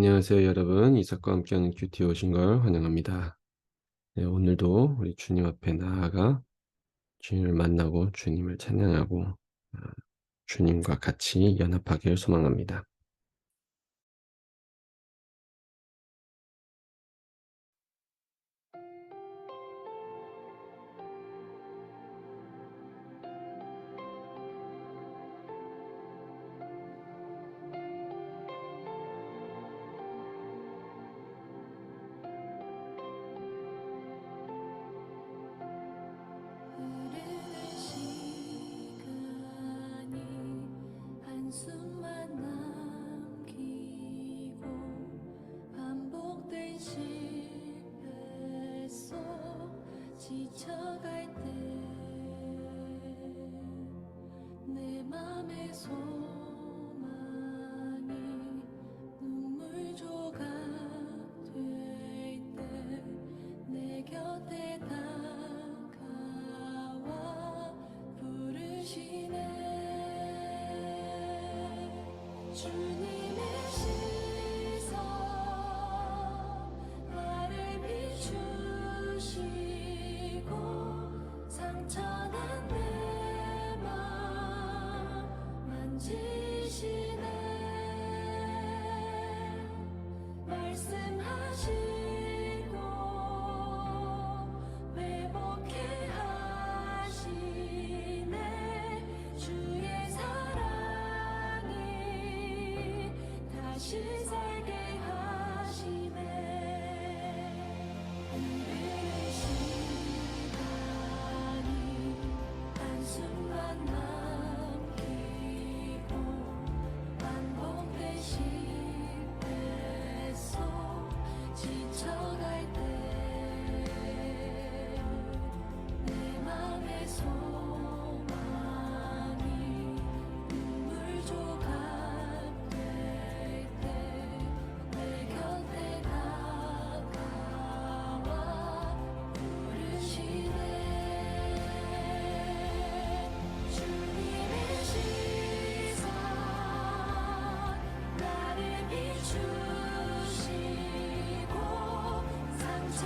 안녕하세요, 여러분. 이삭과 함께하는 큐티에 오신 걸 환영합니다. 네, 오늘도 우리 주님 앞에 나아가 주님을 만나고 주님을 찬양하고 주님과 같이 연합하기를 소망합니다. 흐르는 시간이 한숨만 남기고 반복된 실패 속 지쳐갈 때 내 맘의 소망이 눈물 조각 될 때 내 곁에 다가와 부르시네. 주님의 시선 나를 비추시고 상처난 내 맘 만지시네. 말씀하시고 회복해 하시네. 주의 사랑이 다시 살게 하시네. 흐르는 시간이 한숨만 남기고 반복된 실패 속 지쳐갈 때 내 맘의 소망이 눈물 조각 될 때 내 곁에 다가와 부르시네. 주님의 시선 나를 비추시고 상처난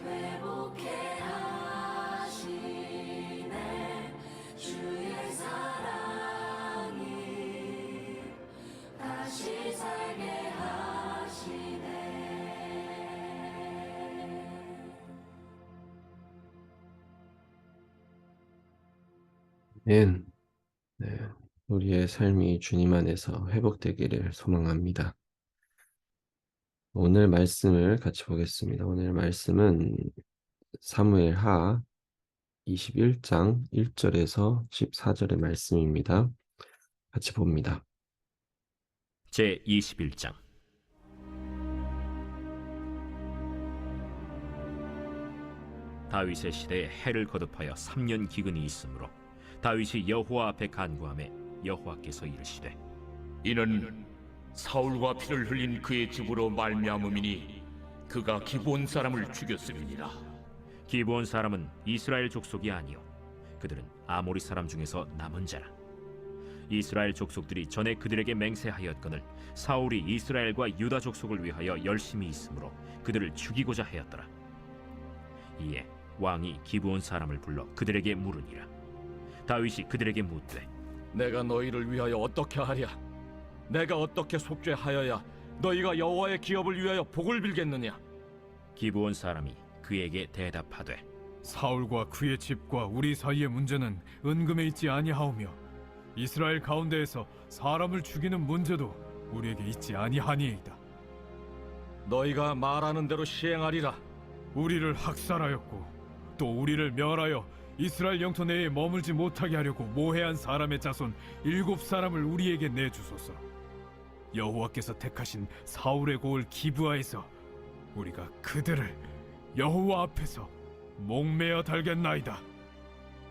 회복해 하시네 주의 사랑이 다시 살게 하시네. 아멘. 네, 우리의 삶이 주님 안에서 회복되기를 소망합니다. 오늘 말씀을 같이 보겠습니다. 오늘 말씀은 사무엘하 21장 1절에서 14절의 말씀입니다. 같이 봅니다. 제 21장. 다윗의 시대에 해를 거듭하여 3년 기근이 있으므로 다윗이 여호와 앞에 간구하매 여호와께서 이르시되 이는 사울과 피를 흘린 그의 집으로 말미암음이니 그가 기브온 사람을 죽였음이니라. 기브온 사람은 이스라엘 족속이 아니요 그들은 아모리 사람 중에서 남은 자라. 이스라엘 족속들이 전에 그들에게 맹세하였거늘 사울이 이스라엘과 유다 족속을 위하여 열심히 있으므로 그들을 죽이고자 하였더라. 이에 왕이 기브온 사람을 불러 그들에게 물으니라. 다윗이 그들에게 묻되 내가 너희를 위하여 어떻게 하랴? 내가 어떻게 속죄하여야 너희가 여호와의 기업을 위하여 복을 빌겠느냐? 기브온 사람이 그에게 대답하되 사울과 그의 집과 우리 사이의 문제는 은금에 있지 아니하오며 이스라엘 가운데에서 사람을 죽이는 문제도 우리에게 있지 아니하니이다. 너희가 말하는 대로 시행하리라. 우리를 학살하였고 또 우리를 멸하여 이스라엘 영토 내에 머물지 못하게 하려고 모해한 사람의 자손 7사람을 우리에게 내주소서. 여호와께서 택하신 사울의 고을 기브아에서 우리가 그들을 여호와 앞에서 목매어 달겠나이다.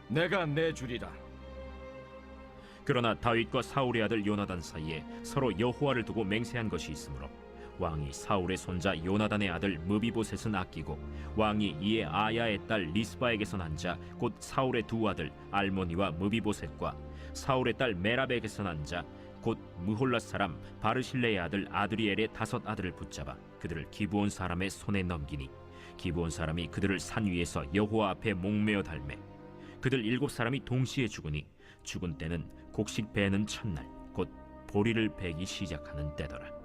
내가 내주리라. 그러나 다윗과 사울의 아들 요나단 사이에 서로 여호와를 두고 맹세한 것이 있으므로 왕이 사울의 손자 요나단의 아들 무비보셋은 아끼고 왕이 이에 아야의 딸 리스바에게서 난 자 곧 사울의 두 아들 알모니와 무비보셋과 사울의 딸 메랍에게서 난 자 곧 무홀랏 사람 바르실레의 아들 아드리엘의 5 아들을 붙잡아 그들을 기브온 사람의 손에 넘기니 기브온 사람이 그들을 산 위에서 여호와 앞에 목매어 달매 그들 7사람이 동시에 죽으니 죽은 때는 곡식 베는 첫날 곧 보리를 베기 시작하는 때더라.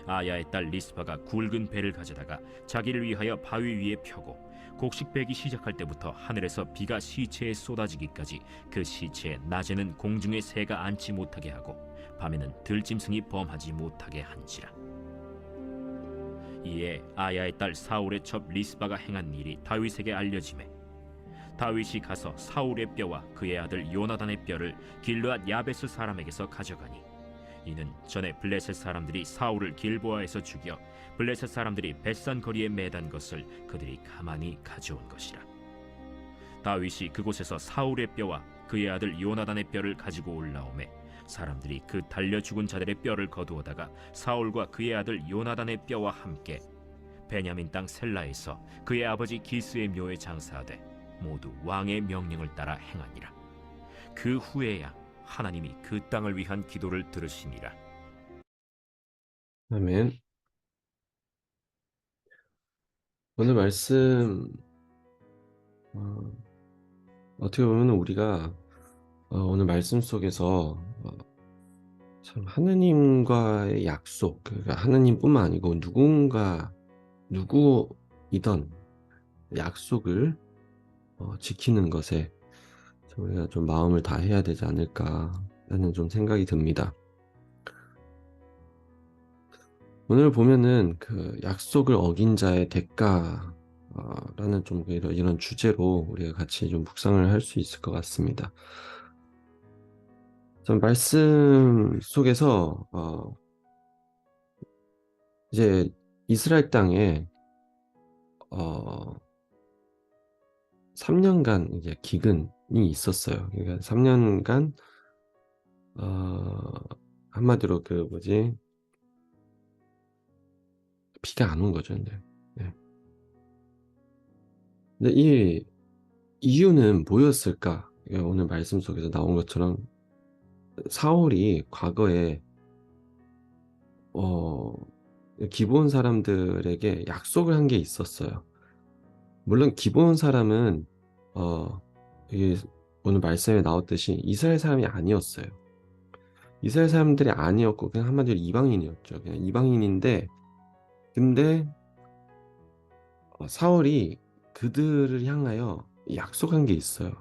아야의 딸 리스바가 굵은 배를 가져다가 자기를 위하여 바위 위에 펴고 곡식 베기 시작할 때부터 하늘에서 비가 시체에 쏟아지기까지 그 시체에 낮에는 공중의 새가 앉지 못하게 하고 밤에는 들짐승이 범하지 못하게 한지라. 이에 아야의 딸 사울의 첩 리스바가 행한 일이 다윗에게 알려지매 다윗이 가서 사울의 뼈와 그의 아들 요나단의 뼈를 길르앗 야베스 사람에게서 가져가니 이는 전에 블레셋 사람들이 사울을 길보아에서 죽여 블레셋 사람들이 벳산 거리에 매단 것을 그들이 가만히 가져온 것이라. 다윗이 그곳에서 사울의 뼈와 그의 아들 요나단의 뼈를 가지고 올라오매 사람들이 그 달려 죽은 자들의 뼈를 거두어다가 사울과 그의 아들 요나단의 뼈와 함께 베냐민 땅 셀라에서 그의 아버지 기스의 묘에 장사하되 모두 왕의 명령을 따라 행하니라. 그 후에야 하나님이 그 땅을 위한 기도를 들으시니라. 아멘. 오늘 말씀 어떻게 보면 우리가 오늘 말씀 속에서 참 하느님과의 약속, 그러니까 하느님뿐만 아니고 누구이던 약속을 지키는 것에 우리가 좀 마음을 다해야 되지 않을까라는 좀 생각이 듭니다. 오늘 보면은 그 약속을 어긴 자의 대가라는 좀 이런 주제로 우리가 같이 좀 묵상을 할 수 있을 것 같습니다. 전 말씀 속에서 이제 이스라엘 땅에 3년간 이제 기근이 있었어요. 그러니까 3년간 한마디로 비가 안 온 거죠. 네. 근데 이 이유는 뭐였을까? 오늘 말씀 속에서 나온 것처럼 사울이 과거에 기브온 사람들에게 약속을 한 게 있었어요. 물론 기브온 사람은 이게 오늘 말씀에 나왔듯이 이스라엘 사람이 아니었어요. 이스라엘 사람들이 아니었고 그냥 한마디로 이방인이었죠. 그냥 이방인인데 근데 사울이 그들을 향하여 약속한 게 있어요.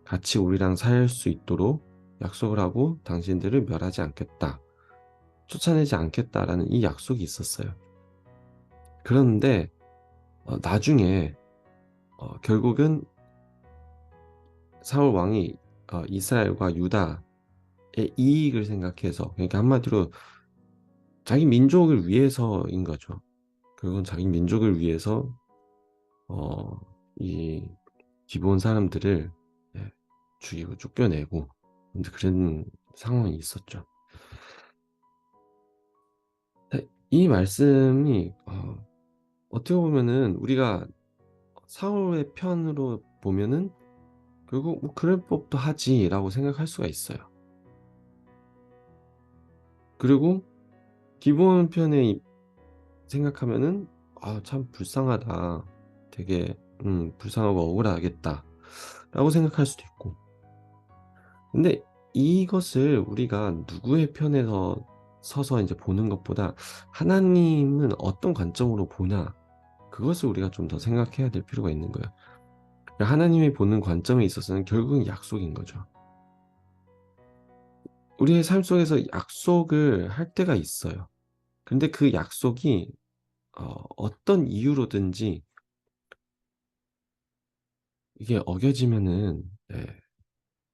같이 우리랑 살 수 있도록 약속을 하고 당신들을 멸하지 않겠다. 쫓아내지 않겠다라는 이 약속이 있었어요. 그런데 나중에 결국은 사울 왕이 이스라엘과 유다의 이익을 생각해서 그러니까 한마디로 자기 민족을 위해서인 거죠. 결국은 자기 민족을 위해서 이 기본 사람들을 죽이고 쫓겨내고 그런 상황이 있었죠. 이 말씀이 어떻게 보면은 우리가 사울의 편으로 보면은 결국 뭐 그럴 법도 하지라고 생각할 수가 있어요. 그리고 기본 편에 생각하면은 참 불쌍하다. 되게 불쌍하고 억울하겠다라고 생각할 수도 있고. 근데 이것을 우리가 누구의 편에서 서서 이제 보는 것보다 하나님은 어떤 관점으로 보냐 그것을 우리가 좀 더 생각해야 될 필요가 있는 거예요. 그러니까 하나님이 보는 관점에 있어서는 결국은 약속인 거죠. 우리의 삶 속에서 약속을 할 때가 있어요. 근데 그 약속이 어떤 이유로든지 이게 어겨지면은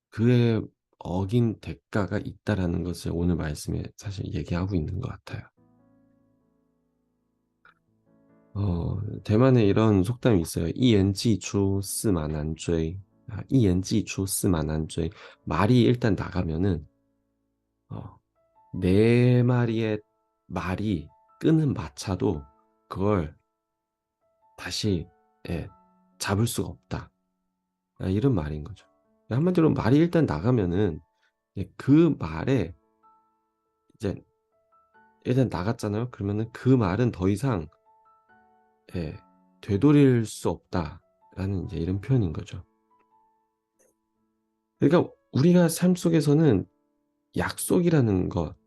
그에 어긴 대가가 있다라는 것을 오늘 말씀에 사실 얘기하고 있는 것 같아요. 대만에 이런 속담이 있어요. 이엔지추 스만한죄. 이엔지추 스만한죄. 말이 일단 나가면은 네 마리의 말이 끄는 마차도 그걸 다시 잡을 수가 없다. 이런 말인 거죠. 한마디로 말이 일단 나가면은 그 말에 이제 일단 나갔잖아요. 그러면은 그 말은 더 이상 되돌릴 수 없다라는 이제 이런 표현인 거죠. 그러니까 우리가 삶 속에서는 약속이라는 것,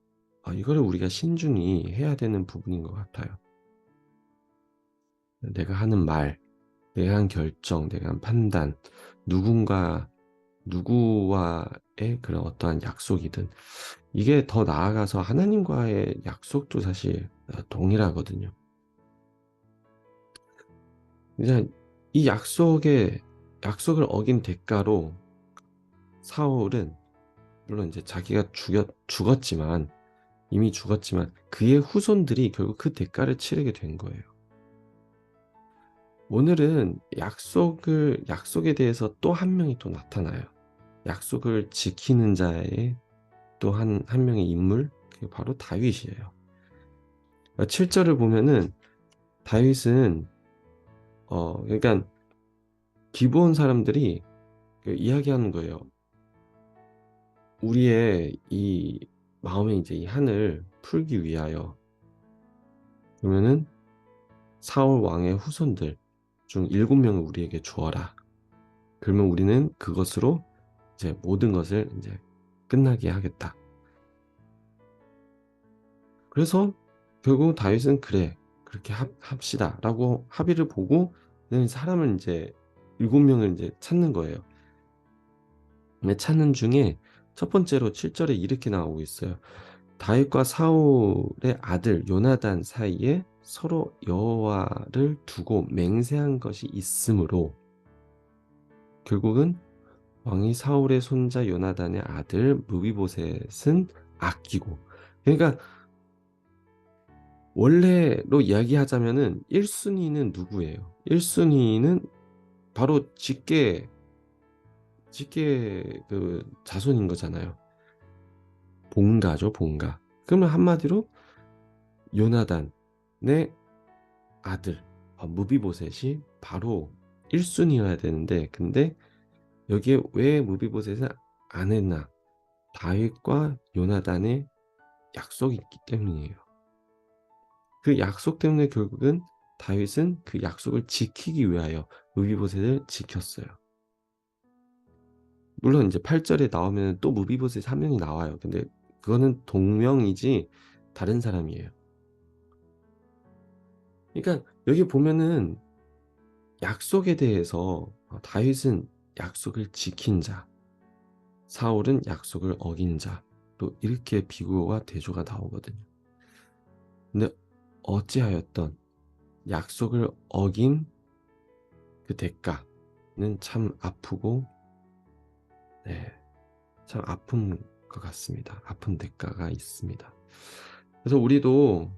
이거를 우리가 신중히 해야 되는 부분인 것 같아요. 내가 하는 말, 내가 한 결정, 내가 한 판단, 누구와의 그런 어떠한 약속이든 이게 더 나아가서 하나님과의 약속도 사실 동일하거든요. 그냥 이 약속을 어긴 대가로 사울은 물론 이제 자기가 이미 죽었지만 그의 후손들이 결국 그 대가를 치르게 된 거예요. 오늘은 약속에 대해서 또 한 명이 또 나타나요. 약속을 지키는 자의 또 한 명의 인물, 그게 바로 다윗이에요. 7절을 보면은 다윗은 그러니까 기브온 사람들이 이야기하는 거예요. 우리의 이 마음에 이제 이 한을 풀기 위하여 그러면은 사울 왕의 후손들 중 7명을 우리에게 주어라. 그러면 우리는 그것으로 이제 모든 것을 이제 끝나게 하겠다. 그래서 결국 다윗은 그래 그렇게 합시다라고 합의를 보고 사람을 이제 7명을 이제 찾는 거예요. 찾는 중에 첫 번째로 7절에 이렇게 나오고 있어요. 다윗과 사울의 아들 요나단 사이에 서로 여호와를 두고 맹세한 것이 있으므로 결국은 왕이 사울의 손자 요나단의 아들 무비보셋은 아끼고 그러니까 원래로 이야기하자면은 1순위는 누구예요? 1순위는 바로 직계 그 자손인 거잖아요. 본가죠, 본가. 그러면 한마디로 요나단의 아들 무비보셋이 바로 1순위여야 되는데 근데 여기에 왜 무비보셋은 안 했나? 다윗과 요나단의 약속이 있기 때문이에요. 그 약속 때문에 결국은 다윗은 그 약속을 지키기 위하여 무비보셋을 지켰어요. 물론 이제 8절에 나오면 또 무비보셋 한 명이 나와요. 근데 그거는 동명이지 다른 사람이에요. 그러니까 여기 보면은 약속에 대해서 다윗은 약속을 지킨 자, 사울은 약속을 어긴 자, 또 이렇게 비교와 대조가 나오거든요. 근데 어찌하였던 약속을 어긴 그 대가는 참 아프고, 네, 참 아픈 것 같습니다. 아픈 대가가 있습니다. 그래서 우리도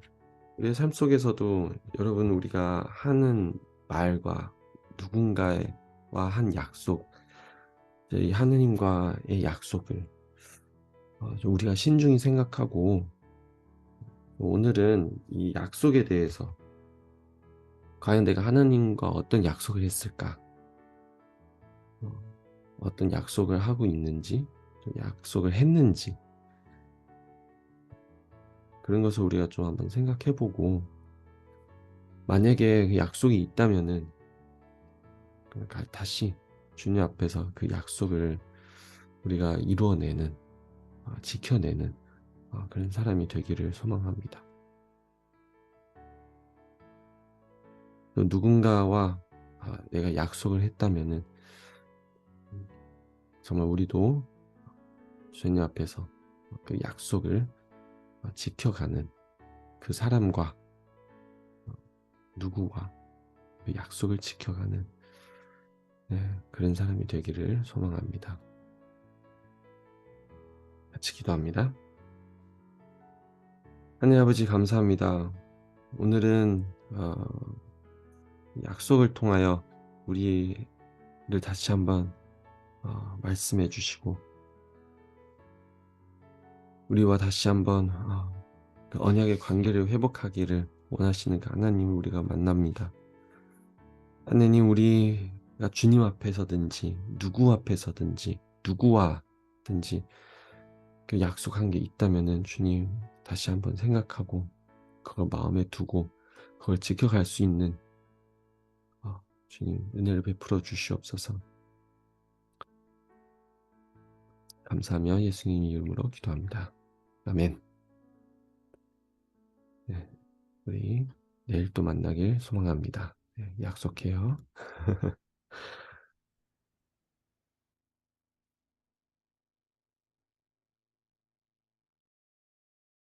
우리의 삶 속에서도 여러분 우리가 하는 말과 누군가와 한 약속, 이 하느님과의 약속을 좀 우리가 신중히 생각하고 오늘은 이 약속에 대해서 과연 내가 하나님과 어떤 약속을 했을까? 어떤 약속을 하고 있는지, 약속을 했는지 그런 것을 우리가 좀 한번 생각해보고 만약에 그 약속이 있다면은 다시 주님 앞에서 그 약속을 우리가 이루어내는 지켜내는 그런 사람이 되기를 소망합니다. 또 누군가와 내가 약속을 했다면은 정말 우리도 주님 앞에서 그 약속을 지켜가는 그 사람과 누구와 그 약속을 지켜가는 그런 사람이 되기를 소망합니다. 같이 기도합니다. 하나님 아버지 감사합니다. 오늘은 약속을 통하여 우리를 다시 한번 말씀해 주시고 우리와 다시 한번 그 언약의 관계를 회복하기를 원하시는 그 하나님을 우리가 만납니다. 하나님 우리가 주님 앞에서든지 누구 앞에서든지 누구와든지 그 약속한 게 있다면은 주님 다시 한번 생각하고 그걸 마음에 두고 그걸 지켜갈 수 있는 주님 은혜를 베풀어 주시옵소서. 감사하며 예수님 이름으로 기도합니다. 아멘. 네, 우리 내일 또 만나길 소망합니다. 네, 약속해요.